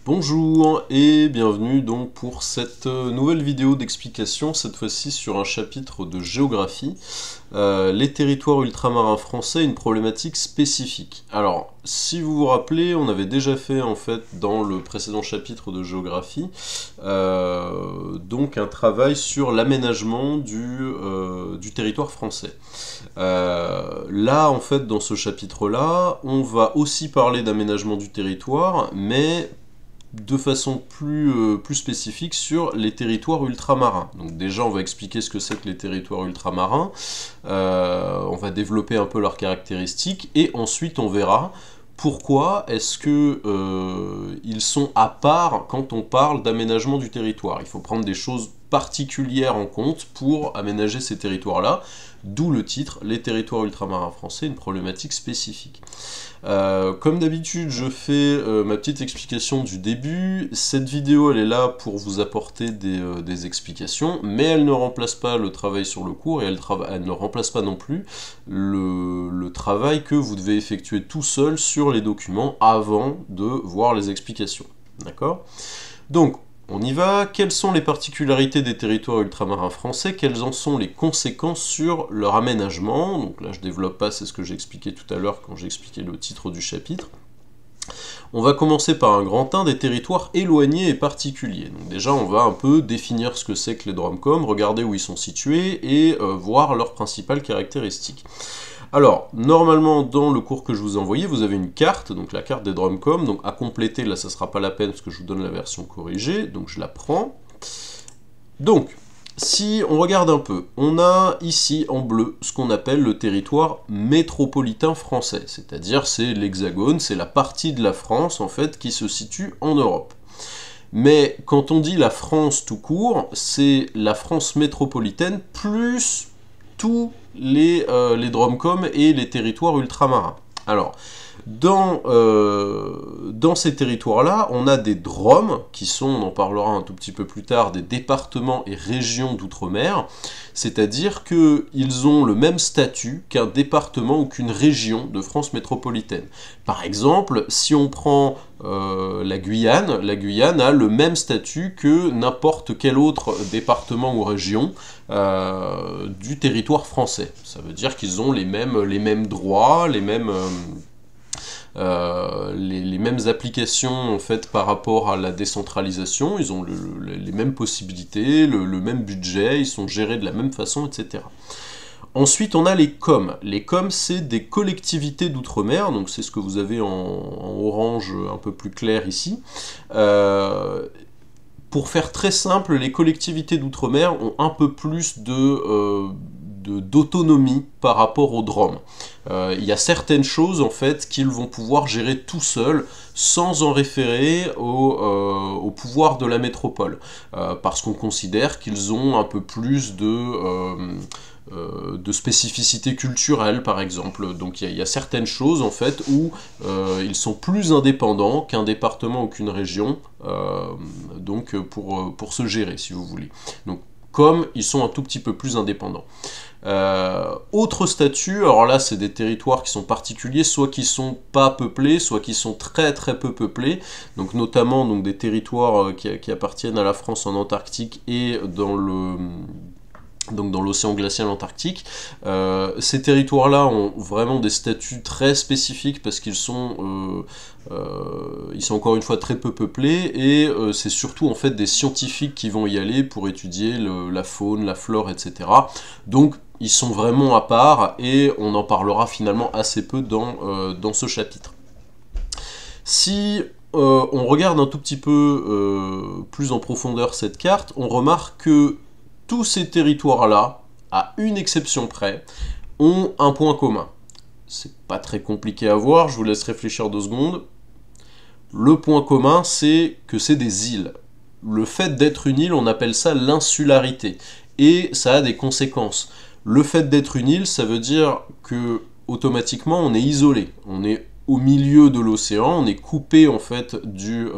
Bonjour et bienvenue donc pour cette nouvelle vidéo d'explication, cette fois-ci sur un chapitre de géographie, les territoires ultramarins français, une problématique spécifique. Alors, si vous vous rappelez, on avait déjà fait en fait dans le précédent chapitre de géographie, donc un travail sur l'aménagement du territoire français. Là, en fait, dans ce chapitre-là, on va aussi parler d'aménagement du territoire, mais de façon plus spécifique sur les territoires ultramarins. Donc déjà, on va expliquer ce que c'est que les territoires ultramarins, on va développer un peu leurs caractéristiques, et ensuite on verra pourquoi est-ce que ils sont à part quand on parle d'aménagement du territoire. Il faut prendre des choses particulières en compte pour aménager ces territoires-là, d'où le titre, les territoires ultramarins français, une problématique spécifique. Comme d'habitude, je fais ma petite explication du début. Cette vidéo, elle est là pour vous apporter des explications, mais elle ne remplace pas le travail sur le cours, et elle ne remplace pas non plus le travail que vous devez effectuer tout seul sur les documents avant de voir les explications. D'accord ? Donc, on y va. Quelles sont les particularités des territoires ultramarins français? Quelles en sont les conséquences sur leur aménagement? Donc là, je développe pas, c'est ce que j'ai expliqué tout à l'heure quand j'ai expliqué le titre du chapitre. On va commencer par un grand 1 des territoires éloignés et particuliers. Donc déjà, on va un peu définir ce que c'est que les DROMCOM, regarder où ils sont situés et voir leurs principales caractéristiques. Alors, normalement, dans le cours que je vous ai envoyé, vous avez une carte, donc la carte des DROMCOM, donc à compléter, là, ça ne sera pas la peine parce que je vous donne la version corrigée, donc je la prends. Donc, si on regarde un peu, on a ici en bleu ce qu'on appelle le territoire métropolitain français, c'est-à-dire c'est l'hexagone, c'est la partie de la France, en fait, qui se situe en Europe. Mais quand on dit la France tout court, c'est la France métropolitaine plus tous les DROMCOM et les territoires ultramarins. Alors, dans ces territoires-là, on a des DROM, qui sont, on en parlera un tout petit peu plus tard, des départements et régions d'outre-mer, c'est-à-dire qu'ils ont le même statut qu'un département ou qu'une région de France métropolitaine. Par exemple, si on prend la Guyane a le même statut que n'importe quel autre département ou région du territoire français. Ça veut dire qu'ils ont les mêmes droits, les mêmes applications en fait par rapport à la décentralisation, ils ont les mêmes possibilités, le même budget, ils sont gérés de la même façon, etc. Ensuite, on a les COM. Les COM, c'est des collectivités d'outre-mer, donc c'est ce que vous avez en orange un peu plus clair ici. Pour faire très simple, les collectivités d'outre-mer ont un peu plus d'autonomie par rapport aux DROM. Il y a certaines choses en fait qu'ils vont pouvoir gérer tout seuls sans en référer au pouvoir de la métropole, parce qu'on considère qu'ils ont un peu plus de spécificité culturelle par exemple. Donc il y a certaines choses en fait où ils sont plus indépendants qu'un département ou qu'une région donc pour se gérer si vous voulez. Donc comme ils sont un tout petit peu plus indépendants. Autre statut, alors là c'est des territoires qui sont particuliers, soit qui sont pas peuplés, soit qui sont très très peu peuplés, donc notamment donc, des territoires qui appartiennent à la France en Antarctique et dans l'océan glacial antarctique. Ces territoires-là ont vraiment des statuts très spécifiques parce qu'ils sont encore une fois très peu peuplés, et c'est surtout en fait des scientifiques qui vont y aller pour étudier la faune, la flore, etc. Donc ils sont vraiment à part, et on en parlera finalement assez peu dans ce chapitre. Si on regarde un tout petit peu plus en profondeur cette carte, on remarque que tous ces territoires-là, à une exception près, ont un point commun. C'est pas très compliqué à voir, je vous laisse réfléchir 2 secondes. Le point commun, c'est que c'est des îles. Le fait d'être une île, on appelle ça l'insularité. Et ça a des conséquences. Le fait d'être une île, ça veut dire que automatiquement, on est isolé. On est au milieu de l'océan, on est coupé en fait du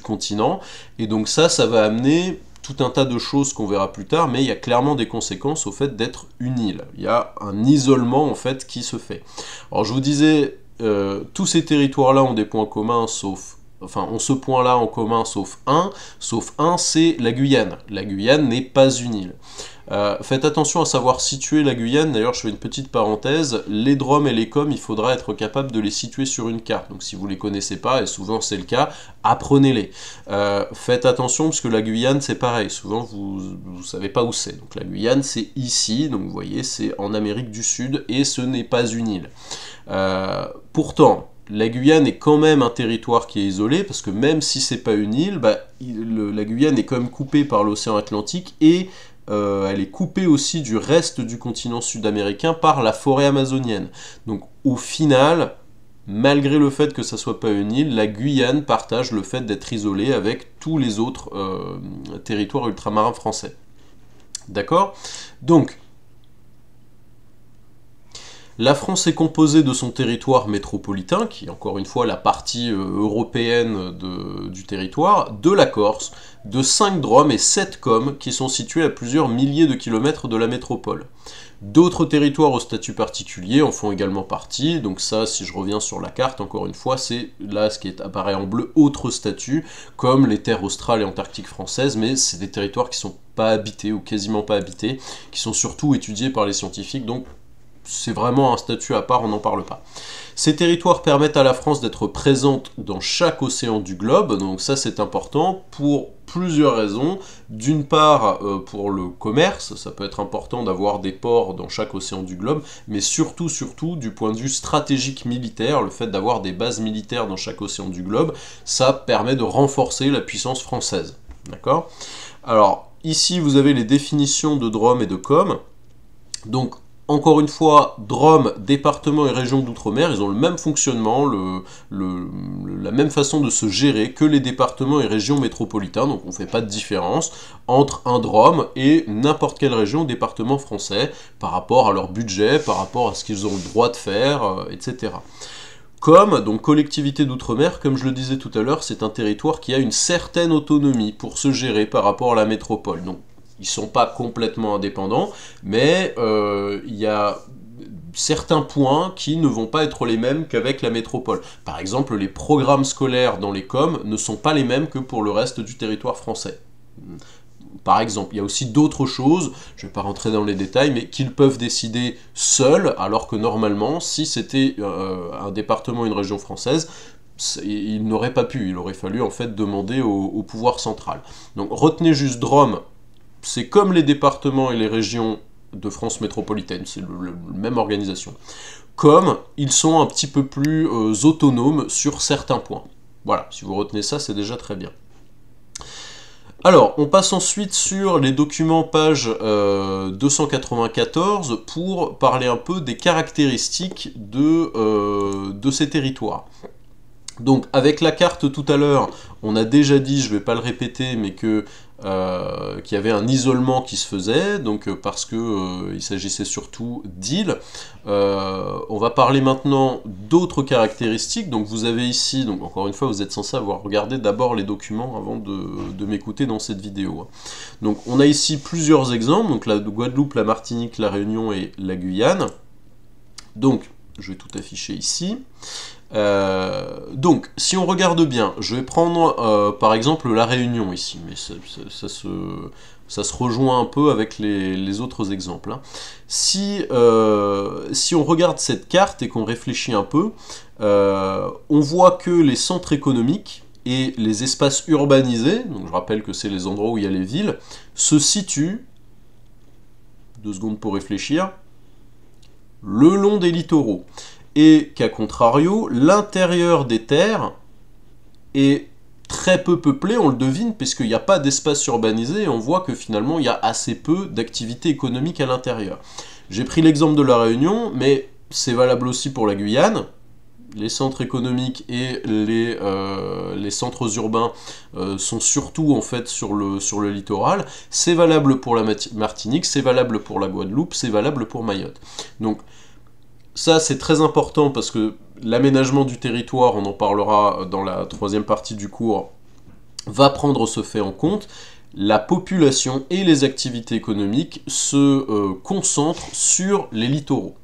continent. Et donc ça va amener tout un tas de choses qu'on verra plus tard, mais il y a clairement des conséquences au fait d'être une île. Il y a un isolement en fait qui se fait. Alors je vous disais, tous ces territoires-là ont des points communs, sauf enfin, ont ce point-là en commun, sauf un, c'est la Guyane. La Guyane n'est pas une île. Faites attention à savoir situer la Guyane, d'ailleurs je fais une petite parenthèse, les DROM et les COM, il faudra être capable de les situer sur une carte, donc si vous ne les connaissez pas, et souvent c'est le cas, apprenez-les. Faites attention parce que la Guyane c'est pareil, souvent vous ne savez pas où c'est, donc la Guyane c'est ici, donc vous voyez c'est en Amérique du Sud, et ce n'est pas une île. Pourtant, la Guyane est quand même un territoire qui est isolé, parce que même si c'est pas une île, la Guyane est quand même coupée par l'océan Atlantique, et elle est coupée aussi du reste du continent sud-américain par la forêt amazonienne. Donc au final, malgré le fait que ça soit pas une île, la Guyane partage le fait d'être isolée avec tous les autres territoires ultramarins français. D'accord ? Donc, la France est composée de son territoire métropolitain, qui est encore une fois la partie européenne du territoire, de la Corse, de 5 DROM et 7 COM qui sont situés à plusieurs milliers de kilomètres de la métropole. D'autres territoires au statut particulier en font également partie, donc ça, si je reviens sur la carte, encore une fois, c'est là ce qui apparaît en bleu, autre statut, comme les terres australes et antarctiques françaises, mais c'est des territoires qui ne sont pas habités, ou quasiment pas habités, qui sont surtout étudiés par les scientifiques, donc c'est vraiment un statut à part, on n'en parle pas. Ces territoires permettent à la France d'être présente dans chaque océan du globe, donc ça c'est important pour plusieurs raisons. D'une part, pour le commerce, ça peut être important d'avoir des ports dans chaque océan du globe, mais surtout, du point de vue stratégique militaire, le fait d'avoir des bases militaires dans chaque océan du globe, ça permet de renforcer la puissance française. D'accord ? Alors, ici vous avez les définitions de DROM et de COM, donc encore une fois, DROM, département et région d'outre-mer, ils ont le même fonctionnement, la même façon de se gérer que les départements et régions métropolitains, donc on ne fait pas de différence entre un DROM et n'importe quelle région ou département français, par rapport à leur budget, par rapport à ce qu'ils ont le droit de faire, etc. COM, donc collectivité d'outre-mer, comme je le disais tout à l'heure, c'est un territoire qui a une certaine autonomie pour se gérer par rapport à la métropole. Donc, ils ne sont pas complètement indépendants, mais il y a certains points qui ne vont pas être les mêmes qu'avec la métropole. Par exemple, les programmes scolaires dans les COM ne sont pas les mêmes que pour le reste du territoire français. Par exemple, il y a aussi d'autres choses, je ne vais pas rentrer dans les détails, mais qu'ils peuvent décider seuls, alors que normalement, si c'était un département ou une région française, il n'aurait pas pu, il aurait fallu en fait demander au pouvoir central. Donc retenez juste DROM, c'est comme les départements et les régions de France métropolitaine, c'est la même organisation. Comme ils sont un petit peu plus autonomes sur certains points. Voilà, si vous retenez ça, c'est déjà très bien. Alors, on passe ensuite sur les documents page 294 pour parler un peu des caractéristiques de ces territoires. Donc, avec la carte tout à l'heure, on a déjà dit, je ne vais pas le répéter, mais qu'il y avait un isolement qui se faisait, donc parce qu'il s'agissait surtout d'îles. On va parler maintenant d'autres caractéristiques. Donc vous avez ici, donc encore une fois, vous êtes censé avoir regardé d'abord les documents avant de m'écouter dans cette vidéo. Donc on a ici plusieurs exemples, donc la Guadeloupe, la Martinique, la Réunion et la Guyane. Donc, je vais tout afficher ici. Donc, si on regarde bien, je vais prendre par exemple la Réunion ici, mais ça se rejoint un peu avec les autres exemples. Hein. Si on regarde cette carte et qu'on réfléchit un peu, on voit que les centres économiques et les espaces urbanisés, donc je rappelle que c'est les endroits où il y a les villes, se situent, 2 secondes pour réfléchir, le long des littoraux. Et qu'à contrario, l'intérieur des terres est très peu peuplé, on le devine, puisqu'il n'y a pas d'espace urbanisé, et on voit que finalement il y a assez peu d'activité économique à l'intérieur. J'ai pris l'exemple de la Réunion, mais c'est valable aussi pour la Guyane. Les centres économiques et les centres urbains sont surtout en fait sur le littoral. C'est valable pour la Martinique, c'est valable pour la Guadeloupe, c'est valable pour Mayotte. Donc, ça, c'est très important parce que l'aménagement du territoire, on en parlera dans la 3e partie du cours, va prendre ce fait en compte. La population et les activités économiques se concentrent sur les littoraux.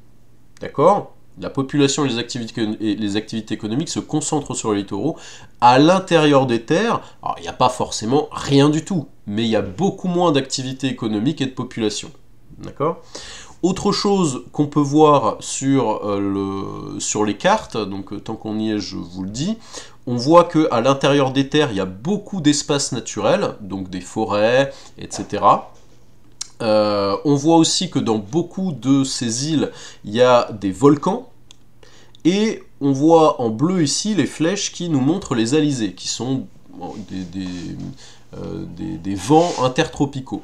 D'accord ? La population et les activités économiques se concentrent sur les littoraux. À l'intérieur des terres, alors il n'y a pas forcément rien du tout, mais il y a beaucoup moins d'activités économiques et de population. D'accord ? Autre chose qu'on peut voir sur les cartes, donc tant qu'on y est, je vous le dis, on voit qu'à l'intérieur des terres, il y a beaucoup d'espaces naturels, donc des forêts, etc. On voit aussi que dans beaucoup de ces îles, il y a des volcans, et on voit en bleu ici les flèches qui nous montrent les alizés, qui sont des vents intertropicaux.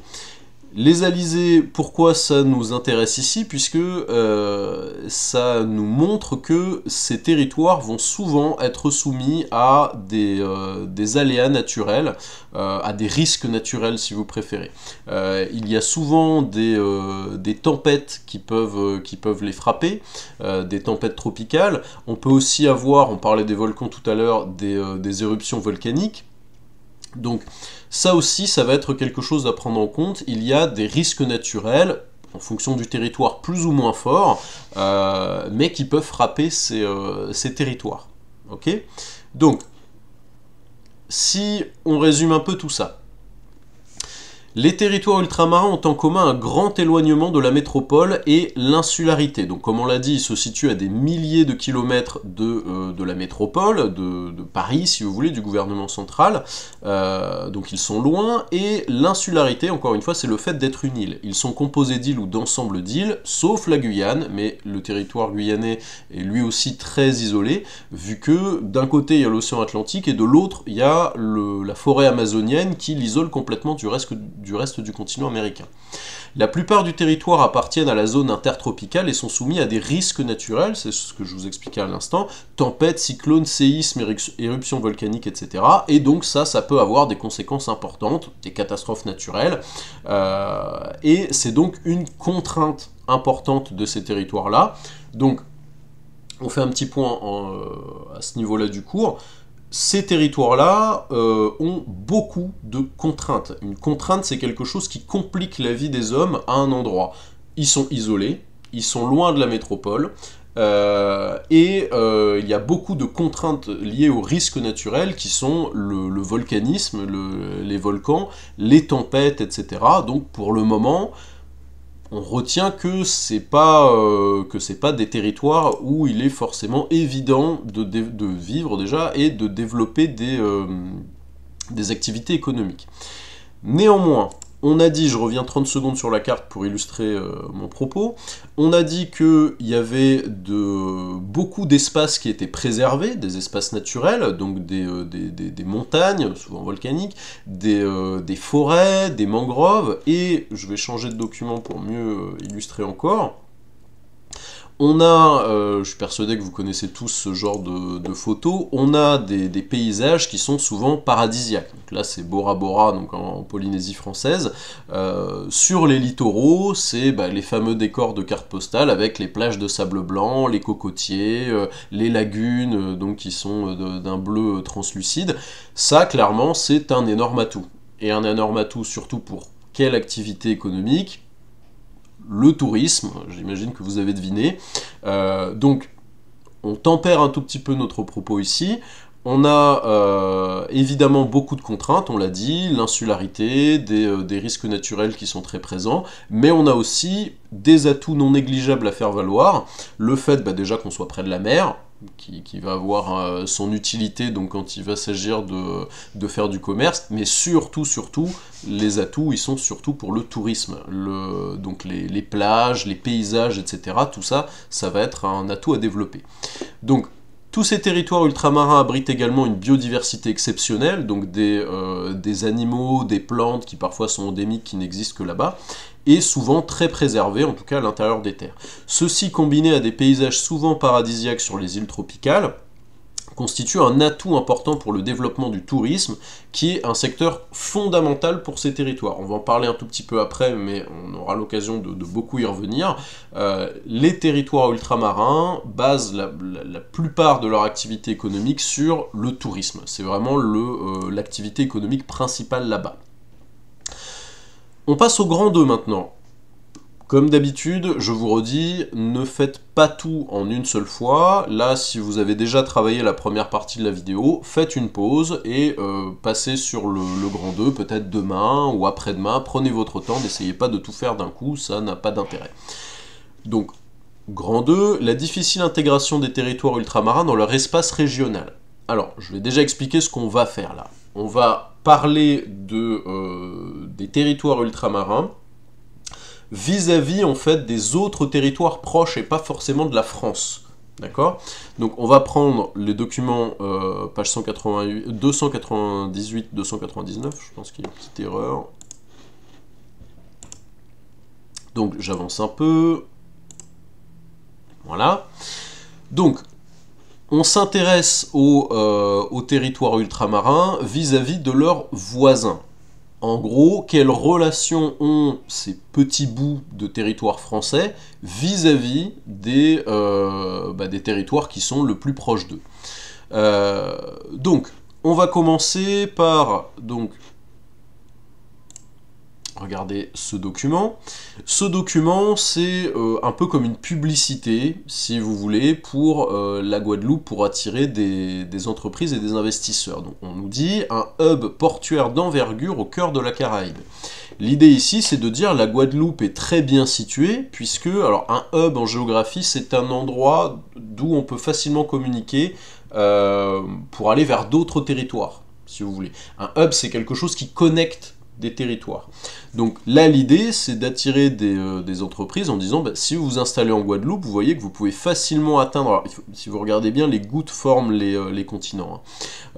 Les alizés, pourquoi ça nous intéresse ici? Puisque ça nous montre que ces territoires vont souvent être soumis à des aléas naturels, à des risques naturels si vous préférez. Il y a souvent des tempêtes qui peuvent les frapper, des tempêtes tropicales. On peut aussi avoir, on parlait des volcans tout à l'heure, des éruptions volcaniques. Donc ça aussi, ça va être quelque chose à prendre en compte. Il y a des risques naturels, en fonction du territoire plus ou moins fort, mais qui peuvent frapper ces territoires. Okay ? Donc, si on résume un peu tout ça, les territoires ultramarins ont en commun un grand éloignement de la métropole et l'insularité. Donc comme on l'a dit, ils se situent à des milliers de kilomètres de la métropole, de Paris si vous voulez, du gouvernement central. Donc ils sont loin, et l'insularité, encore une fois, c'est le fait d'être une île. Ils sont composés d'îles ou d'ensembles d'îles, sauf la Guyane, mais le territoire guyanais est lui aussi très isolé, vu que d'un côté il y a l'océan Atlantique, et de l'autre il y a la forêt amazonienne qui l'isole complètement du reste du continent américain. La plupart du territoire appartiennent à la zone intertropicale et sont soumis à des risques naturels, c'est ce que je vous expliquais à l'instant, tempêtes, cyclones, séismes, éruptions volcaniques, etc. Et donc ça peut avoir des conséquences importantes, des catastrophes naturelles, et c'est donc une contrainte importante de ces territoires-là. Donc, on fait un petit point à ce niveau-là du cours. Ces territoires-là ont beaucoup de contraintes. Une contrainte, c'est quelque chose qui complique la vie des hommes à un endroit. Ils sont isolés, ils sont loin de la métropole, et il y a beaucoup de contraintes liées aux risques naturels qui sont le volcanisme, les volcans, les tempêtes, etc. Donc pour le moment, on retient que c'est pas des territoires où il est forcément évident de vivre déjà et de développer des activités économiques. Néanmoins, on a dit, je reviens 30 secondes sur la carte pour illustrer mon propos, on a dit qu'il y avait beaucoup d'espaces qui étaient préservés, des espaces naturels, donc des montagnes, souvent volcaniques, des forêts, des mangroves, et je vais changer de document pour mieux illustrer encore. On a, je suis persuadé que vous connaissez tous ce genre de photos, on a des paysages qui sont souvent paradisiaques. Donc là c'est Bora Bora, donc en Polynésie française. Sur les littoraux, c'est les fameux décors de cartes postales avec les plages de sable blanc, les cocotiers, les lagunes donc qui sont d'un bleu translucide. Ça clairement c'est un énorme atout. Et un énorme atout surtout pour quelle activité économique ? Le tourisme, j'imagine que vous avez deviné. Donc, on tempère un tout petit peu notre propos ici. On a évidemment beaucoup de contraintes, on l'a dit, l'insularité, des risques naturels qui sont très présents, mais on a aussi des atouts non négligeables à faire valoir. Le fait déjà qu'on soit près de la mer, qui va avoir son utilité donc quand il va s'agir de faire du commerce, mais surtout, les atouts, ils sont surtout pour le tourisme. Donc les plages, les paysages, etc., tout ça, ça va être un atout à développer. Donc, tous ces territoires ultramarins abritent également une biodiversité exceptionnelle, donc des animaux, des plantes qui parfois sont endémiques, qui n'existent que là-bas, et souvent très préservés, en tout cas à l'intérieur des terres. Ceci, combiné à des paysages souvent paradisiaques sur les îles tropicales, constitue un atout important pour le développement du tourisme, qui est un secteur fondamental pour ces territoires. On va en parler un tout petit peu après, mais on aura l'occasion de beaucoup y revenir. Les territoires ultramarins basent la plupart de leur activité économique sur le tourisme. C'est vraiment l'activité économique principale là-bas. On passe au grand 2 maintenant. Comme d'habitude, je vous redis, ne faites pas tout en une seule fois. Là, si vous avez déjà travaillé la première partie de la vidéo, faites une pause et passez sur le grand 2, peut-être demain ou après-demain. Prenez votre temps, n'essayez pas de tout faire d'un coup, ça n'a pas d'intérêt. Donc, grand 2, la difficile intégration des territoires ultramarins dans leur espace régional. Alors, je vais déjà expliquer ce qu'on va faire là. On va parler des territoires ultramarins vis-à-vis en fait des autres territoires proches et pas forcément de la France. D'accord? Donc on va prendre les documents page 298-299, je pense qu'il y a une petite erreur. Donc j'avance un peu. Voilà. Donc on s'intéresse aux territoires ultramarins vis-à-vis de leurs voisins. En gros, quelles relations ont ces petits bouts de territoire français vis-à-vis des territoires qui sont le plus proches d'eux. Donc, on va commencer par regardez ce document. Ce document, c'est un peu comme une publicité, si vous voulez, pour la Guadeloupe, pour attirer des entreprises et des investisseurs. Donc on nous dit un hub portuaire d'envergure au cœur de la Caraïbe. L'idée ici, c'est de dire la Guadeloupe est très bien située, puisque, alors un hub en géographie, c'est un endroit d'où on peut facilement communiquer pour aller vers d'autres territoires, si vous voulez. Un hub, c'est quelque chose qui connecte des territoires. Donc là, l'idée, c'est d'attirer des entreprises en disant, bah, si vous vous installez en Guadeloupe, vous voyez que vous pouvez facilement atteindre, alors, si vous regardez bien, les gouttes forment les continents.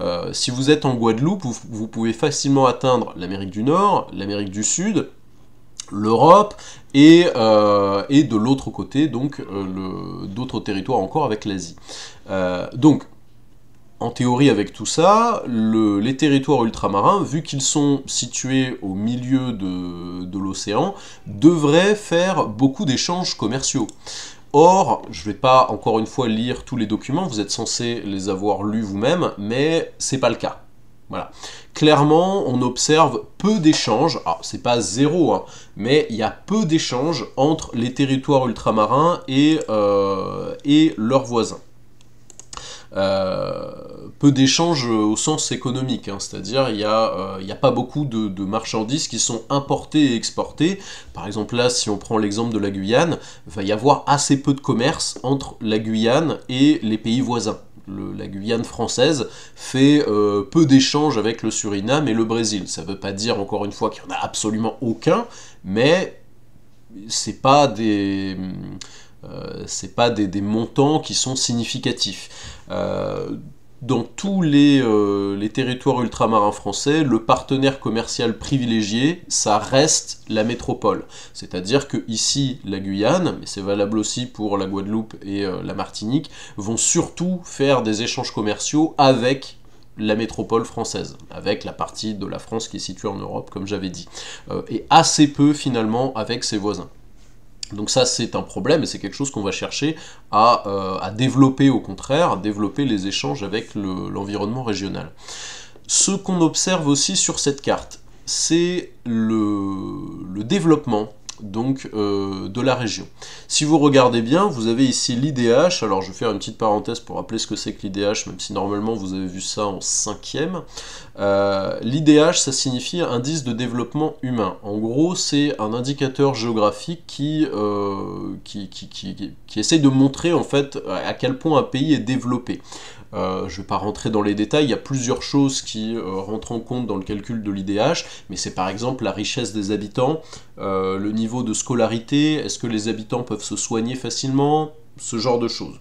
Hein. Si vous êtes en Guadeloupe, vous pouvez facilement atteindre l'Amérique du Nord, l'Amérique du Sud, l'Europe, et de l'autre côté, donc, d'autres territoires encore avec l'Asie. Donc, en théorie, avec tout ça, les territoires ultramarins, vu qu'ils sont situés au milieu de l'océan, devraient faire beaucoup d'échanges commerciaux. Or, je ne vais pas encore une fois lire tous les documents, vous êtes censés les avoir lus vous-même, mais c'est pas le cas. Voilà. Clairement, on observe peu d'échanges, alors c'est pas zéro, hein, mais il y a peu d'échanges entre les territoires ultramarins et leurs voisins. Peu d'échanges au sens économique, hein, c'est-à-dire il n'y a pas beaucoup de marchandises qui sont importées et exportées. Par exemple là, si on prend l'exemple de la Guyane, il va y avoir assez peu de commerce entre la Guyane et les pays voisins. La Guyane française fait peu d'échanges avec le Suriname et le Brésil. Ça ne veut pas dire, encore une fois, qu'il n'y en a absolument aucun, mais c'est pas des montants qui sont significatifs. Dans tous les territoires ultramarins français, le partenaire commercial privilégié, ça reste la métropole. C'est-à-dire que ici, la Guyane, mais c'est valable aussi pour la Guadeloupe et la Martinique, vont surtout faire des échanges commerciaux avec la métropole française, avec la partie de la France qui est située en Europe, comme j'avais dit, et assez peu finalement avec ses voisins. Donc ça, c'est un problème et c'est quelque chose qu'on va chercher à développer, au contraire, à développer les échanges avec l'environnement régional. Ce qu'on observe aussi sur cette carte, c'est le développement donc, de la région. Si vous regardez bien, vous avez ici l'IDH, alors je vais faire une petite parenthèse pour rappeler ce que c'est que l'IDH, même si normalement vous avez vu ça en 5e. L'IDH, ça signifie indice de développement humain. En gros, c'est un indicateur géographique qui essaye de montrer en fait à quel point un pays est développé. Je ne vais pas rentrer dans les détails, il y a plusieurs choses qui rentrent en compte dans le calcul de l'IDH, mais c'est par exemple la richesse des habitants, le niveau de scolarité, est-ce que les habitants peuvent se soigner facilement, ce genre de choses.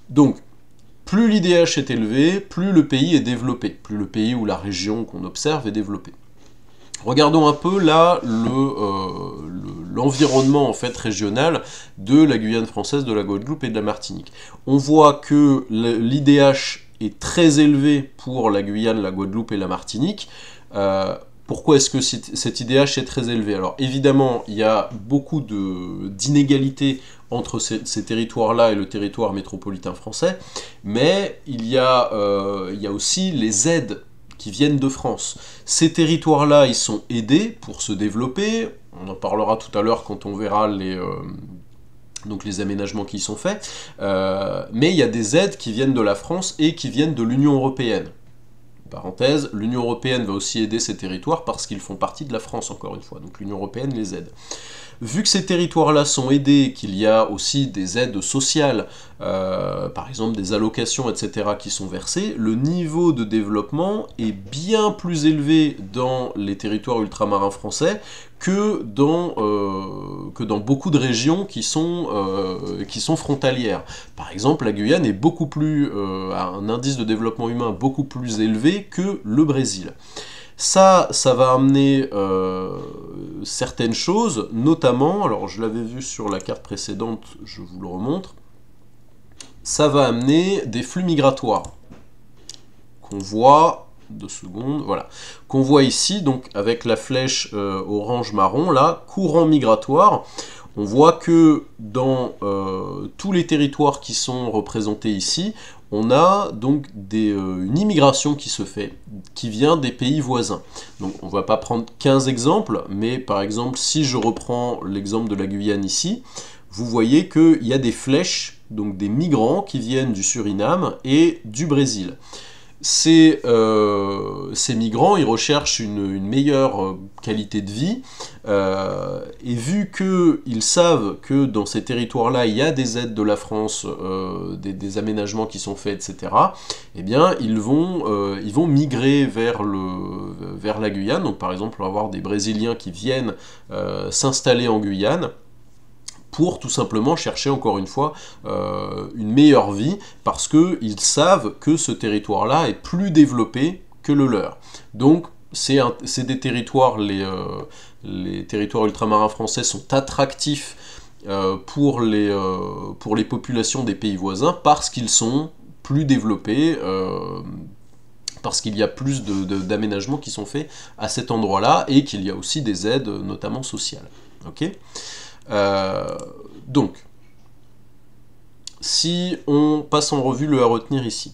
Donc, plus l'IDH est élevé, plus le pays est développé, plus le pays ou la région qu'on observe est développée. Regardons un peu là l'environnement en fait régional de la Guyane française, de la Guadeloupe et de la Martinique. On voit que l'IDH est très élevé pour la Guyane, la Guadeloupe et la Martinique. Pourquoi est-ce que cet IDH est très élevé? Alors évidemment, il y a beaucoup d'inégalités entre ces territoires-là et le territoire métropolitain français, mais il y a aussi les aides qui viennent de France. Ces territoires-là, ils sont aidés pour se développer, on en parlera tout à l'heure quand on verra donc les aménagements qui y sont faits, mais il y a des aides qui viennent de la France et qui viennent de l'Union européenne. Parenthèse, l'Union européenne va aussi aider ces territoires parce qu'ils font partie de la France, encore une fois, donc l'Union européenne les aide. Vu que ces territoires-là sont aidés, qu'il y a aussi des aides sociales, par exemple des allocations, etc., qui sont versées, le niveau de développement est bien plus élevé dans les territoires ultramarins français que dans beaucoup de régions qui sont frontalières. Par exemple, la Guyane est a un indice de développement humain beaucoup plus élevé que le Brésil. Ça va amener certaines choses, notamment, alors je l'avais vu sur la carte précédente, je vous le remontre, ça va amener des flux migratoires qu'on voit, 2 secondes, voilà, qu'on voit ici, donc avec la flèche orange-marron, là, courant migratoire. On voit que dans tous les territoires qui sont représentés ici, on a donc une immigration qui se fait, qui vient des pays voisins. Donc on ne va pas prendre 15 exemples, mais par exemple, si je reprends l'exemple de la Guyane ici, vous voyez qu'il y a des flèches, donc des migrants qui viennent du Suriname et du Brésil. Ces migrants, ils recherchent une meilleure qualité de vie, et vu qu'ils savent que dans ces territoires-là, il y a des aides de la France, des aménagements qui sont faits, etc., eh bien, ils vont migrer vers la Guyane. Donc, par exemple, on va avoir des Brésiliens qui viennent s'installer en Guyane, pour tout simplement chercher encore une fois une meilleure vie, parce qu'ils savent que ce territoire-là est plus développé que le leur. Donc c'est des territoires, les territoires ultramarins français sont attractifs pour les populations des pays voisins, parce qu'ils sont plus développés, parce qu'il y a plus d'aménagements qui sont faits à cet endroit-là, et qu'il y a aussi des aides, notamment sociales. Ok ? Donc, si on passe en revue le à retenir ici,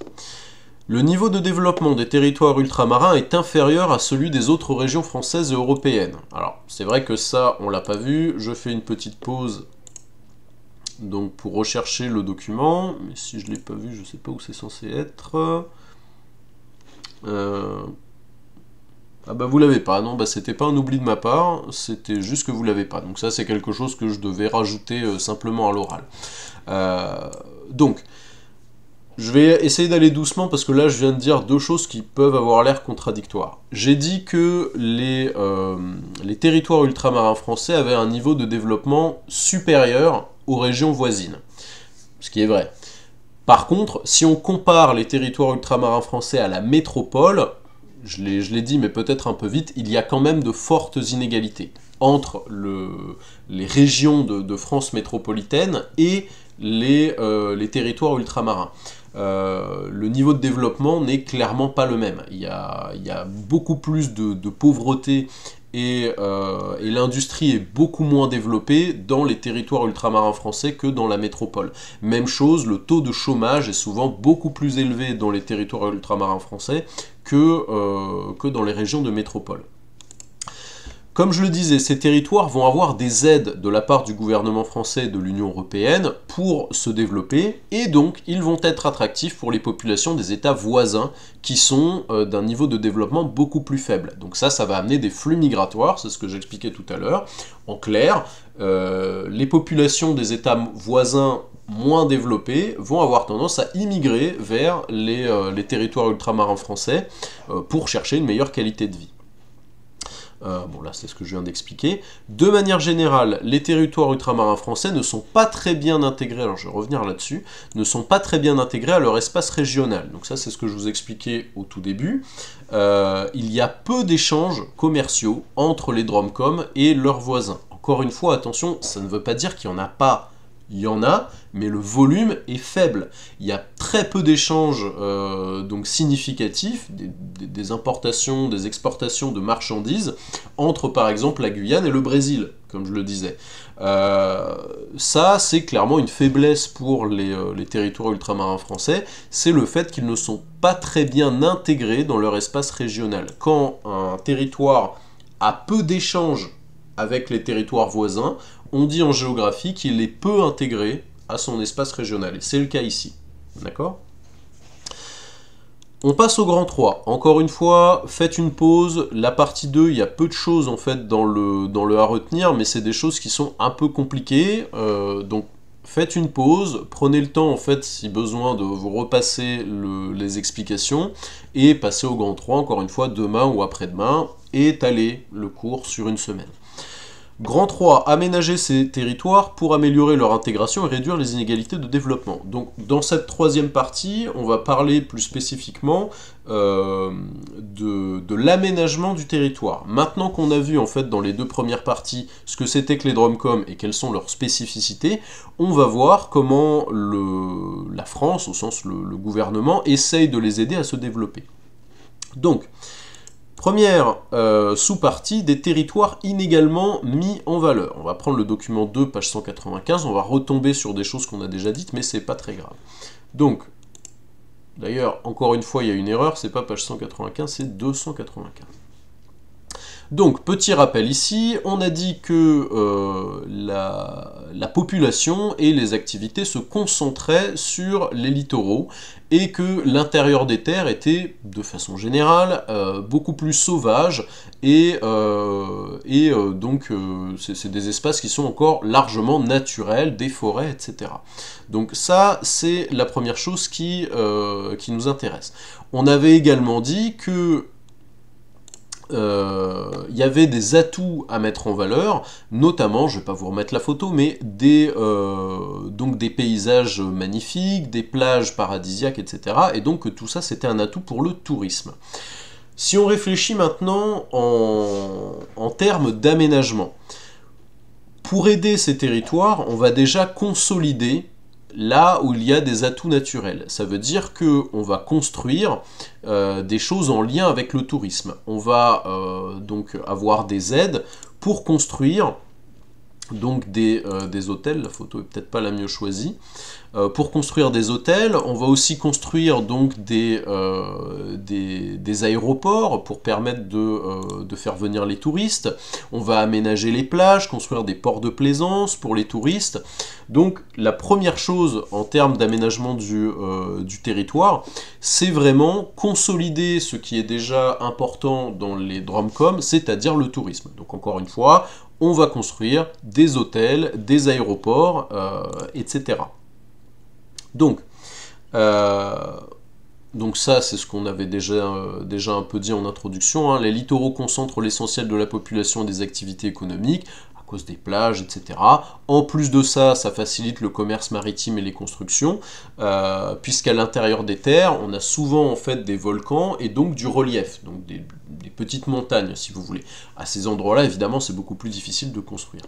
le niveau de développement des territoires ultramarins est inférieur à celui des autres régions françaises et européennes. Alors, c'est vrai que ça, on l'a pas vu, je fais une petite pause donc pour rechercher le document, mais si je l'ai pas vu, je sais pas où c'est censé être. Ah bah vous l'avez pas, non, bah c'était pas un oubli de ma part, c'était juste que vous l'avez pas. Donc ça c'est quelque chose que je devais rajouter simplement à l'oral. Donc, je vais essayer d'aller doucement parce que là je viens de dire 2 choses qui peuvent avoir l'air contradictoires. J'ai dit que les territoires ultramarins français avaient un niveau de développement supérieur aux régions voisines, ce qui est vrai. Par contre, si on compare les territoires ultramarins français à la métropole, je l'ai dit, mais peut-être un peu vite, il y a quand même de fortes inégalités entre les régions de France métropolitaine et les territoires ultramarins. Le niveau de développement n'est clairement pas le même. Il y a beaucoup plus de pauvreté et l'industrie est beaucoup moins développée dans les territoires ultramarins français que dans la métropole. Même chose, le taux de chômage est souvent beaucoup plus élevé dans les territoires ultramarins français que dans les régions de métropole. Comme je le disais, ces territoires vont avoir des aides de la part du gouvernement français et de l'Union européenne pour se développer, et donc ils vont être attractifs pour les populations des États voisins qui sont d'un niveau de développement beaucoup plus faible. Donc ça va amener des flux migratoires, c'est ce que j'expliquais tout à l'heure. En clair, les populations des États voisins moins développés vont avoir tendance à immigrer vers les territoires ultramarins français pour chercher une meilleure qualité de vie. Bon là c'est ce que je viens d'expliquer. De manière générale, les territoires ultramarins français ne sont pas très bien intégrés, alors je vais revenir là-dessus, ne sont pas très bien intégrés à leur espace régional. Donc ça c'est ce que je vous expliquais au tout début. Il y a peu d'échanges commerciaux entre les DROMCOM et leurs voisins. Encore une fois, attention, ça ne veut pas dire qu'il n'y en a pas Il y en a, mais le volume est faible. Il y a très peu d'échanges donc significatifs, des importations, des exportations de marchandises entre par exemple la Guyane et le Brésil, comme je le disais. Ça, c'est clairement une faiblesse pour les territoires ultramarins français, c'est le fait qu'ils ne sont pas très bien intégrés dans leur espace régional. Quand un territoire a peu d'échanges avec les territoires voisins, on dit en géographie qu'il est peu intégré à son espace régional, et c'est le cas ici. D'accord ? On passe au grand 3. Encore une fois, faites une pause. La partie 2, il y a peu de choses en fait dans le à retenir, mais c'est des choses qui sont un peu compliquées. Donc faites une pause, prenez le temps en fait si besoin de vous repasser les explications, et passez au grand 3, encore une fois, demain ou après-demain, et étalez le cours sur une semaine. Grand 3, aménager ces territoires pour améliorer leur intégration et réduire les inégalités de développement. Donc dans cette troisième partie, on va parler plus spécifiquement de l'aménagement du territoire. Maintenant qu'on a vu en fait dans les deux premières parties ce que c'était que les DROMCOM et quelles sont leurs spécificités, on va voir comment la France, au sens le gouvernement, essaye de les aider à se développer. Donc, première sous-partie, des territoires inégalement mis en valeur. On va prendre le document 2, page 195, on va retomber sur des choses qu'on a déjà dites, mais c'est pas très grave. Donc, d'ailleurs, encore une fois, il y a une erreur, c'est pas page 195, c'est 295. Donc, petit rappel ici, on a dit que la population et les activités se concentraient sur les littoraux et que l'intérieur des terres était, de façon générale, beaucoup plus sauvage et donc c'est des espaces qui sont encore largement naturels, des forêts, etc. Donc ça, c'est la première chose qui nous intéresse. On avait également dit que il y avait des atouts à mettre en valeur, notamment, je ne vais pas vous remettre la photo, mais donc des paysages magnifiques, des plages paradisiaques, etc. Et donc que tout ça, c'était un atout pour le tourisme. Si on réfléchit maintenant en termes d'aménagement, pour aider ces territoires, on va déjà consolider là où il y a des atouts naturels. Ça veut dire qu'on va construire des choses en lien avec le tourisme. On va donc avoir des aides pour construire donc des hôtels. La photo est peut-être pas la mieux choisie. Pour construire des hôtels, on va aussi construire donc des aéroports pour permettre de faire venir les touristes. On va aménager les plages, construire des ports de plaisance pour les touristes. Donc la première chose en termes d'aménagement du territoire, c'est vraiment consolider ce qui est déjà important dans les DROMCOM, c'est-à-dire le tourisme. Donc encore une fois, on va construire des hôtels, des aéroports, etc. Donc ça, c'est ce qu'on avait déjà un peu dit en introduction, hein. Les littoraux concentrent l'essentiel de la population et des activités économiques, à cause des plages, etc. En plus de ça, ça facilite le commerce maritime et les constructions, puisqu'à l'intérieur des terres, on a souvent en fait des volcans et donc du relief, donc des petites montagnes, si vous voulez. À ces endroits-là, évidemment, c'est beaucoup plus difficile de construire.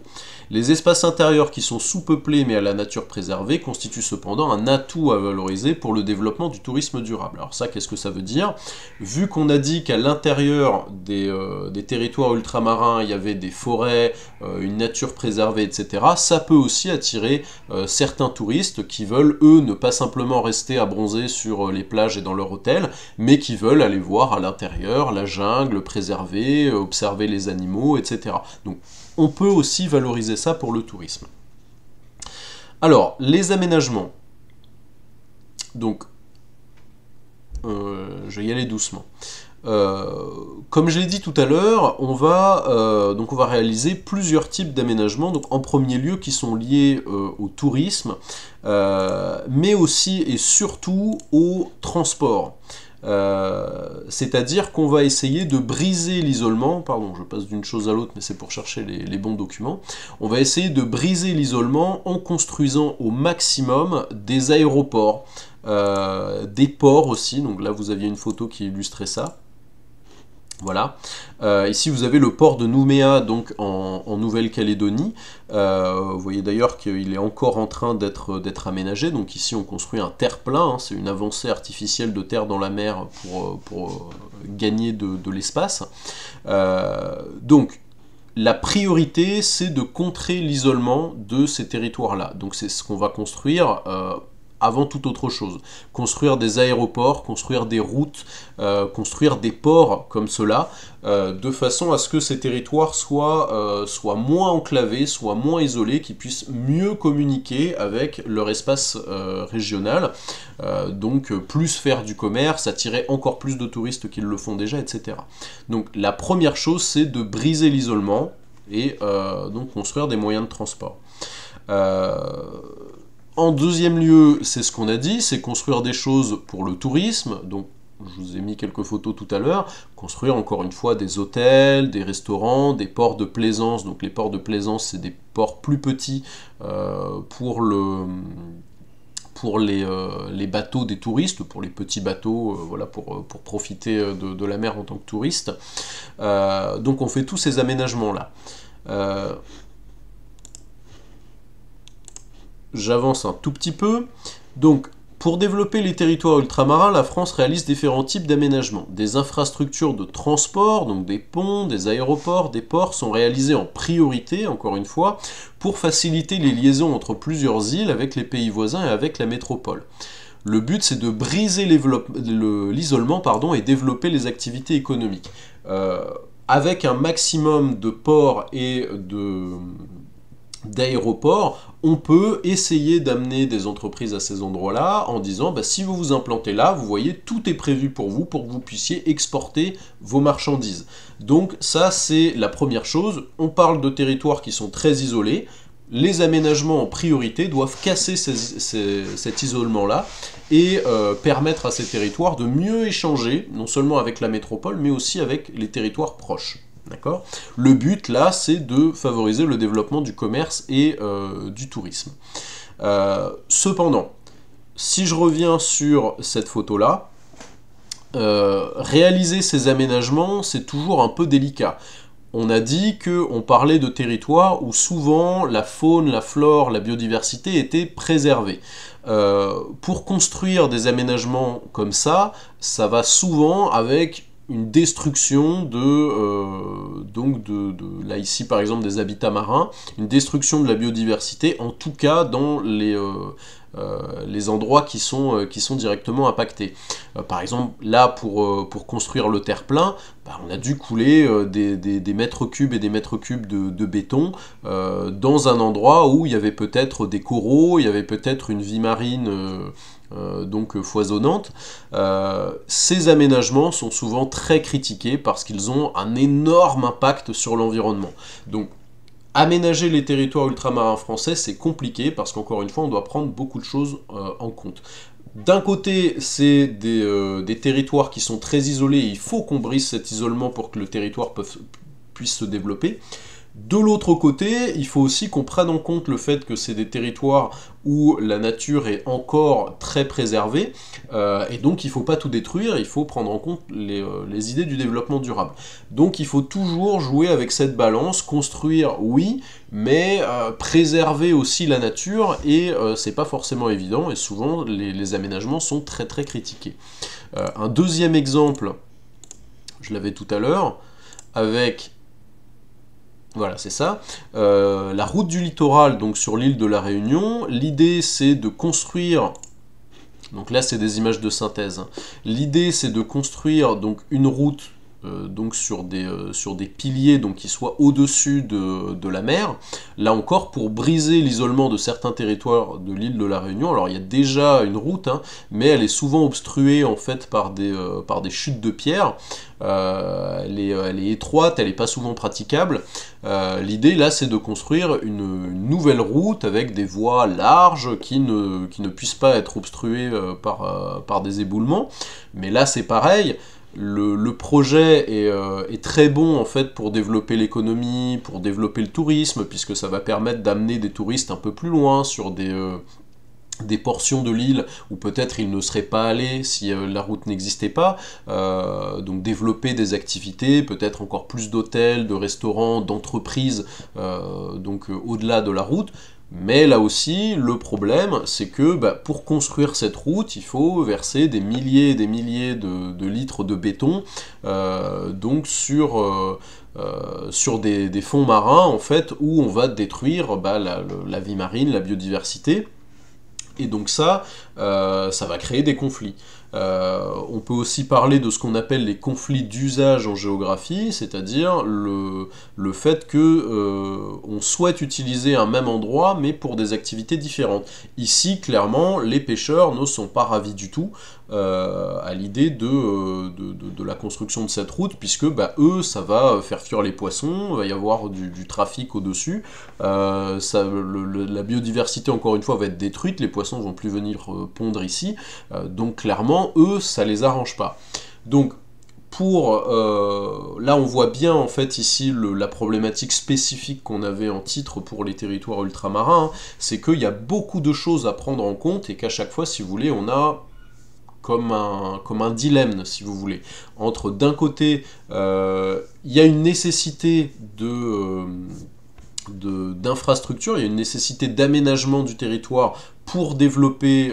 Les espaces intérieurs qui sont sous-peuplés mais à la nature préservée constituent cependant un atout à valoriser pour le développement du tourisme durable. Alors ça, qu'est-ce que ça veut dire? Vu qu'on a dit qu'à l'intérieur des territoires ultramarins, il y avait des forêts, une nature préservée, etc., ça peut aussi attirer certains touristes qui veulent, eux, ne pas simplement rester à bronzer sur les plages et dans leur hôtel, mais qui veulent aller voir à l'intérieur la jungle préservée, observer les animaux, etc. Donc on peut aussi valoriser ça pour le tourisme. Alors, les aménagements. Donc, je vais y aller doucement. Comme je l'ai dit tout à l'heure, on va réaliser plusieurs types d'aménagements, donc en premier lieu qui sont liés au tourisme, mais aussi et surtout au transport. C'est-à-dire qu'on va essayer de briser l'isolement, pardon, je passe d'une chose à l'autre, mais c'est pour chercher les bons documents, on va essayer de briser l'isolement en construisant au maximum des aéroports, des ports aussi, donc là vous aviez une photo qui illustrait ça. Voilà. Ici, vous avez le port de Nouméa, donc en Nouvelle-Calédonie. Vous voyez d'ailleurs qu'il est encore en train d'être aménagé. Donc ici, on construit un terre-plein. Hein, c'est une avancée artificielle de terre dans la mer pour gagner de l'espace. Donc, la priorité, c'est de contrer l'isolement de ces territoires-là. Donc c'est ce qu'on va construire avant toute autre chose. Construire des aéroports, construire des routes, construire des ports comme cela, de façon à ce que ces territoires soient moins enclavés, soient moins isolés, qu'ils puissent mieux communiquer avec leur espace régional, donc plus faire du commerce, attirer encore plus de touristes qu'ils le font déjà, etc. Donc la première chose, c'est de briser l'isolement et donc construire des moyens de transport. En deuxième lieu, c'est ce qu'on a dit, c'est construire des choses pour le tourisme, donc je vous ai mis quelques photos tout à l'heure, construire encore une fois des hôtels, des restaurants, des ports de plaisance. Donc les ports de plaisance, c'est des ports plus petits pour les bateaux des touristes, pour les petits bateaux, voilà, pour profiter de la mer en tant que touriste. Donc on fait tous ces aménagements-là. J'avance un tout petit peu. Donc, pour développer les territoires ultramarins, la France réalise différents types d'aménagements. Des infrastructures de transport, donc des ponts, des aéroports, des ports, sont réalisés en priorité, encore une fois, pour faciliter les liaisons entre plusieurs îles avec les pays voisins et avec la métropole. Le but, c'est de briser l'isolement et développer les activités économiques. Avec un maximum de ports et d'aéroports, on peut essayer d'amener des entreprises à ces endroits-là en disant bah, si vous vous implantez là, vous voyez, tout est prévu pour que vous puissiez exporter vos marchandises. Donc ça, c'est la première chose. On parle de territoires qui sont très isolés. Les aménagements en priorité doivent casser cet isolement-là et permettre à ces territoires de mieux échanger, non seulement avec la métropole, mais aussi avec les territoires proches. D'accord ? Le but, là, c'est de favoriser le développement du commerce et du tourisme. Cependant, si je reviens sur cette photo-là, réaliser ces aménagements, c'est toujours un peu délicat. On a dit qu'on parlait de territoires où souvent la faune, la flore, la biodiversité étaient préservées. Pour construire des aménagements comme ça va souvent avec une destruction là ici par exemple des habitats marins, une destruction de la biodiversité, en tout cas dans les endroits qui sont directement impactés. Par exemple, là pour construire le terre-plein, bah, on a dû couler des mètres cubes et des mètres cubes de béton dans un endroit où il y avait peut-être des coraux, il y avait peut-être une vie marine donc foisonnante. Ces aménagements sont souvent très critiqués parce qu'ils ont un énorme impact sur l'environnement. Donc aménager les territoires ultramarins français, c'est compliqué parce qu'encore une fois, on doit prendre beaucoup de choses en compte. D'un côté, c'est des territoires qui sont très isolés, et il faut qu'on brise cet isolement pour que le territoire puisse se développer. De l'autre côté, il faut aussi qu'on prenne en compte le fait que c'est des territoires où la nature est encore très préservée, et donc il ne faut pas tout détruire, il faut prendre en compte les idées du développement durable. Donc il faut toujours jouer avec cette balance, construire oui, mais préserver aussi la nature, et c'est pas forcément évident, et souvent les aménagements sont très très critiqués. Un deuxième exemple, je l'avais tout à l'heure, avec... Voilà, c'est ça. La route du littoral, donc sur l'île de la Réunion, l'idée c'est de construire, donc là c'est des images de synthèse, hein. L'idée c'est de construire donc une route donc sur des piliers donc, qui soient au-dessus de la mer, là encore pour briser l'isolement de certains territoires de l'île de la Réunion. Alors il y a déjà une route, hein, mais elle est souvent obstruée en fait par des chutes de pierre. Elle est étroite, elle n'est pas souvent praticable. L'idée là c'est de construire une nouvelle route avec des voies larges qui ne puissent pas être obstruées par des éboulements. Mais là c'est pareil. Le projet est très bon en fait pour développer l'économie, pour développer le tourisme, puisque ça va permettre d'amener des touristes un peu plus loin sur des des portions de l'île où peut-être il ne serait pas allé si la route n'existait pas, donc développer des activités, peut-être encore plus d'hôtels, de restaurants, d'entreprises, donc au-delà de la route. Mais là aussi, le problème, c'est que pour construire cette route, il faut verser des milliers et des milliers de litres de béton, donc sur des fonds marins, en fait, où on va détruire la vie marine, la biodiversité. Et donc ça va créer des conflits. On peut aussi parler de ce qu'on appelle les conflits d'usage en géographie, c'est-à-dire le fait que on souhaite utiliser un même endroit, mais pour des activités différentes. Ici, clairement, les pêcheurs ne sont pas ravis du tout à l'idée de la construction de cette route, puisque eux, ça va faire fuir les poissons, il va y avoir du trafic au-dessus, la biodiversité, encore une fois, va être détruite, les poissons vont plus venir pondre ici, donc clairement, eux, ça les arrange pas. Donc, là, on voit bien en fait ici la problématique spécifique qu'on avait en titre pour les territoires ultramarins, c'est qu'il y a beaucoup de choses à prendre en compte et qu'à chaque fois, si vous voulez, on a comme un dilemme, si vous voulez, entre d'un côté, il y a une nécessité d'infrastructure, il y a une nécessité d'aménagement du territoire pour développer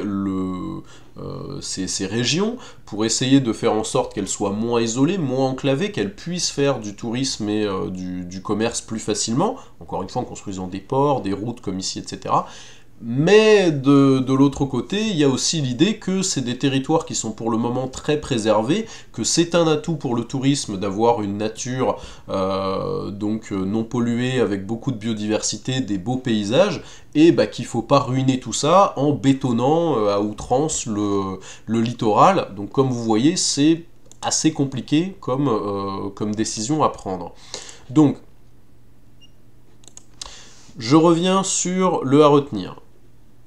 ces régions, pour essayer de faire en sorte qu'elles soient moins isolées, moins enclavées, qu'elles puissent faire du tourisme et du commerce plus facilement, encore une fois en construisant des ports, des routes comme ici, etc. Mais de l'autre côté, il y a aussi l'idée que c'est des territoires qui sont pour le moment très préservés, que c'est un atout pour le tourisme d'avoir une nature non polluée avec beaucoup de biodiversité, des beaux paysages, et qu'il ne faut pas ruiner tout ça en bétonnant à outrance le littoral. Donc comme vous voyez, c'est assez compliqué comme décision à prendre. Donc, je reviens sur le à retenir.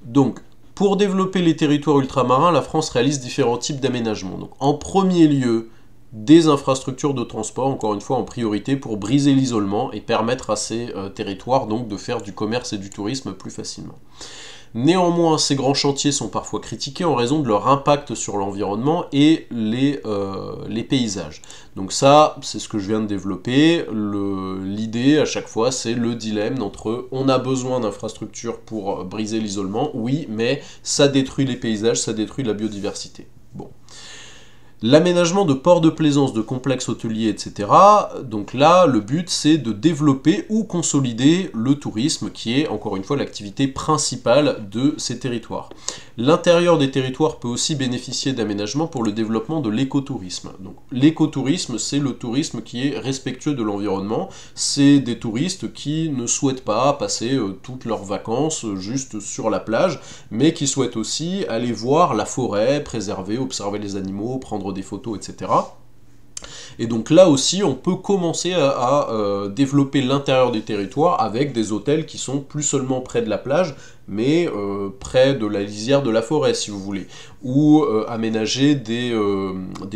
Donc, pour développer les territoires ultramarins, la France réalise différents types d'aménagements. Donc, en premier lieu, des infrastructures de transport, encore une fois en priorité, pour briser l'isolement et permettre à ces territoires donc, de faire du commerce et du tourisme plus facilement. Néanmoins, ces grands chantiers sont parfois critiqués en raison de leur impact sur l'environnement et les paysages. Donc ça, c'est ce que je viens de développer. L'idée, à chaque fois, c'est le dilemme entre on a besoin d'infrastructures pour briser l'isolement, oui, mais ça détruit les paysages, ça détruit la biodiversité. Bon. L'aménagement de ports de plaisance, de complexes hôteliers, etc. Donc là, le but, c'est de développer ou consolider le tourisme, qui est, encore une fois, l'activité principale de ces territoires. L'intérieur des territoires peut aussi bénéficier d'aménagements pour le développement de l'écotourisme. Donc l'écotourisme, c'est le tourisme qui est respectueux de l'environnement. C'est des touristes qui ne souhaitent pas passer toutes leurs vacances juste sur la plage, mais qui souhaitent aussi aller voir la forêt, préserver, observer les animaux, prendre des photos, etc. Et donc là aussi, on peut commencer à développer l'intérieur des territoires avec des hôtels qui sont plus seulement près de la plage, mais près de la lisière de la forêt, si vous voulez, ou aménager des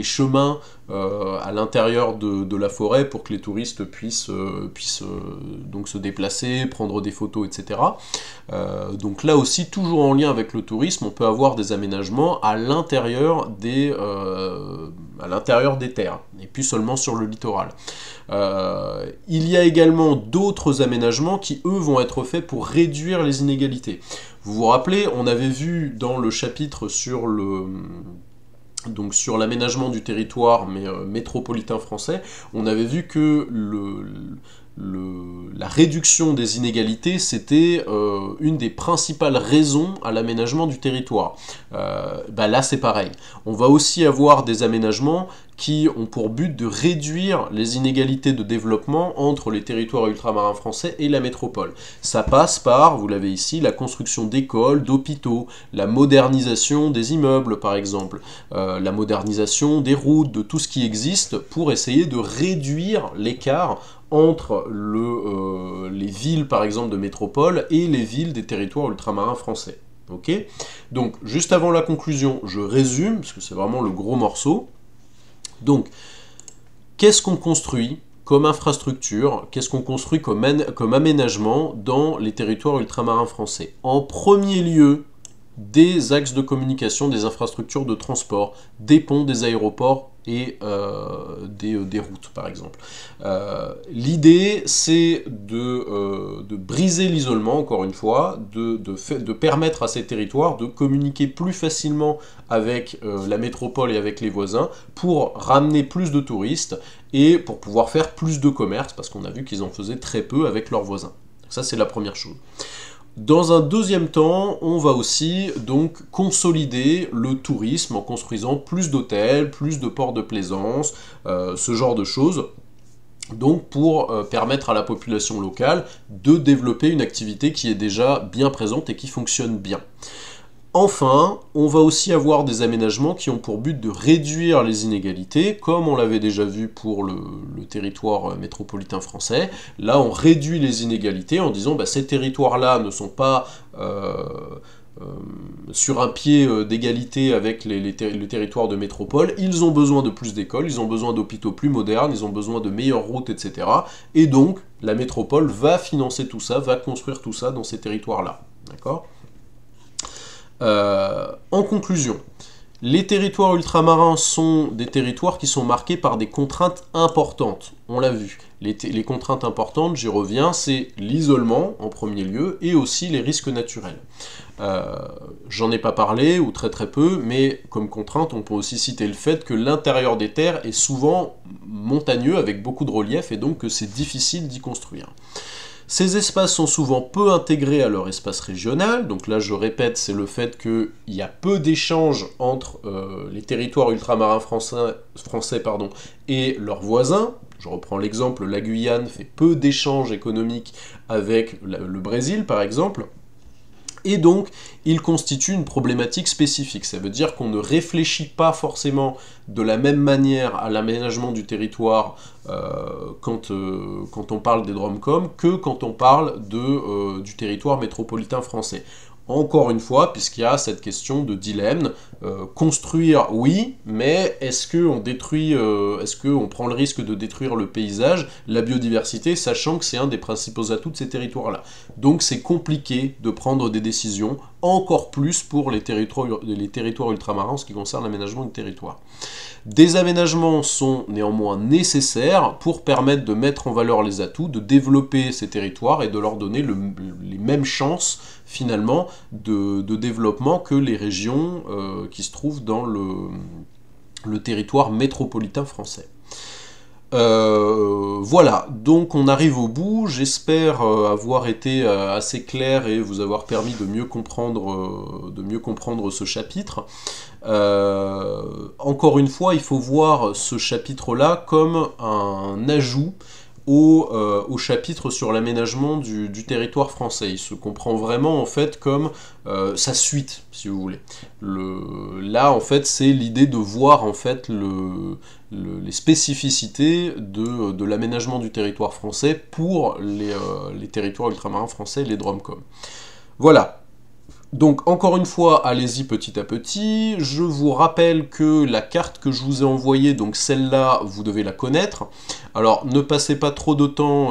chemins à l'intérieur de la forêt pour que les touristes puissent donc se déplacer, prendre des photos, etc. Donc là aussi, toujours en lien avec le tourisme, on peut avoir des aménagements à l'intérieur des terres, et puis seulement sur le littoral. Il y a également d'autres aménagements qui, eux, vont être faits pour réduire les inégalités. Vous vous rappelez, on avait vu dans le chapitre sur l'aménagement du territoire métropolitain français, on avait vu que la réduction des inégalités, c'était une des principales raisons à l'aménagement du territoire. Là, c'est pareil. On va aussi avoir des aménagements qui ont pour but de réduire les inégalités de développement entre les territoires ultramarins français et la métropole. Ça passe par, vous l'avez ici, la construction d'écoles, d'hôpitaux, la modernisation des immeubles par exemple, la modernisation des routes, de tout ce qui existe pour essayer de réduire l'écart entre les villes par exemple de métropole et les villes des territoires ultramarins français. Okay ? Donc juste avant la conclusion, je résume, parce que c'est vraiment le gros morceau. Donc, qu'est-ce qu'on construit comme infrastructure, qu'est-ce qu'on construit comme aménagement dans les territoires ultramarins français? En premier lieu, des axes de communication, des infrastructures de transport, des ponts, des aéroports et des routes, par exemple. L'idée, c'est de briser l'isolement, encore une fois, de permettre à ces territoires de communiquer plus facilement avec la métropole et avec les voisins pour ramener plus de touristes et pour pouvoir faire plus de commerce, parce qu'on a vu qu'ils en faisaient très peu avec leurs voisins. Ça, c'est la première chose. Dans un deuxième temps, on va aussi donc consolider le tourisme en construisant plus d'hôtels, plus de ports de plaisance, ce genre de choses. Donc pour permettre à la population locale de développer une activité qui est déjà bien présente et qui fonctionne bien. Enfin, on va aussi avoir des aménagements qui ont pour but de réduire les inégalités, comme on l'avait déjà vu pour le territoire métropolitain français. Là, on réduit les inégalités en disant ces territoires-là ne sont pas sur un pied d'égalité avec le territoire de métropole. Ils ont besoin de plus d'écoles, ils ont besoin d'hôpitaux plus modernes, ils ont besoin de meilleures routes, etc. Et donc, la métropole va financer tout ça, va construire tout ça dans ces territoires-là. D'accord ? En conclusion, les territoires ultramarins sont des territoires qui sont marqués par des contraintes importantes. On l'a vu. Les contraintes importantes, j'y reviens, c'est l'isolement en premier lieu et aussi les risques naturels. J'en ai pas parlé, ou très très peu, mais comme contrainte, on peut aussi citer le fait que l'intérieur des terres est souvent montagneux avec beaucoup de relief et donc que c'est difficile d'y construire. Ces espaces sont souvent peu intégrés à leur espace régional, donc là je répète, c'est le fait qu'il y a peu d'échanges entre les territoires ultramarins français et leurs voisins. Je reprends l'exemple, la Guyane fait peu d'échanges économiques avec le Brésil par exemple. Et donc, il constitue une problématique spécifique. Ça veut dire qu'on ne réfléchit pas forcément de la même manière à l'aménagement du territoire quand on parle des DROMCOM que quand on parle du territoire métropolitain français. Encore une fois, puisqu'il y a cette question de dilemme, construire, oui, mais est-ce qu'on prend le risque de détruire le paysage, la biodiversité, sachant que c'est un des principaux atouts de ces territoires-là. Donc c'est compliqué de prendre des décisions, encore plus pour les territoires ultramarins en ce qui concerne l'aménagement du territoire. Des aménagements sont néanmoins nécessaires pour permettre de mettre en valeur les atouts, de développer ces territoires et de leur donner les mêmes chances finalement de développement que les régions qui se trouvent dans le territoire métropolitain français. Voilà, donc on arrive au bout, j'espère avoir été assez clair et vous avoir permis de mieux comprendre ce chapitre. Encore une fois, il faut voir ce chapitre-là comme un ajout au chapitre sur l'aménagement du territoire français. Il se comprend vraiment en fait comme sa suite, si vous voulez. Là, en fait, c'est l'idée de voir en fait les spécificités de l'aménagement du territoire français pour les territoires ultramarins français, les DROMCOM. Voilà. Donc, encore une fois, allez-y petit à petit. Je vous rappelle que la carte que je vous ai envoyée, donc celle-là, vous devez la connaître. Alors, ne passez pas trop de temps,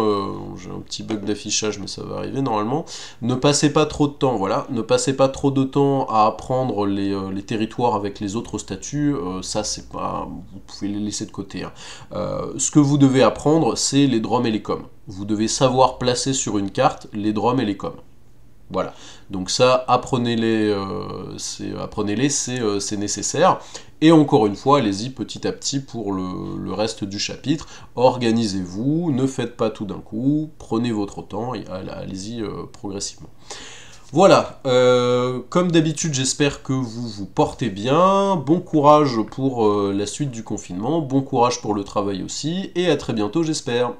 j'ai un petit bug d'affichage, mais ça va arriver normalement. Ne passez pas trop de temps, voilà, ne passez pas trop de temps à apprendre les territoires avec les autres statuts, ça c'est pas, vous pouvez les laisser de côté. Hein. Ce que vous devez apprendre, c'est les DROM et les COM. Vous devez savoir placer sur une carte les DROM et les COM. Voilà, donc ça, apprenez-les, c'est nécessaire. Et encore une fois, allez-y petit à petit pour le reste du chapitre. Organisez-vous, ne faites pas tout d'un coup, prenez votre temps et allez-y progressivement. Voilà, comme d'habitude, j'espère que vous vous portez bien. Bon courage pour la suite du confinement, bon courage pour le travail aussi, et à très bientôt, j'espère.